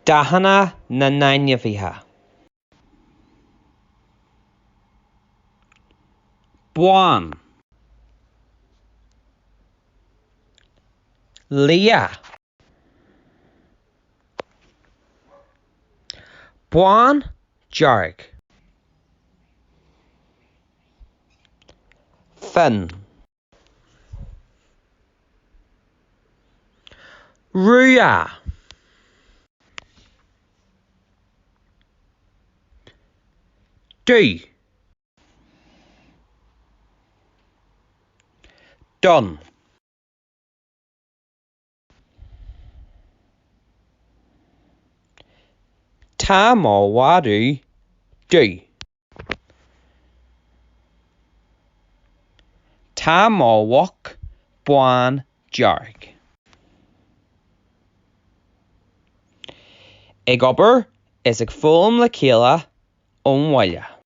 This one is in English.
Dahanna na nainmhithe. Buan. Lia. Buan Jarg. Fin. Rua. Du. Done. Tá má wadu du. Tá má wach buan jarg. Ag obair is ag fuaim le céile ón mhaile.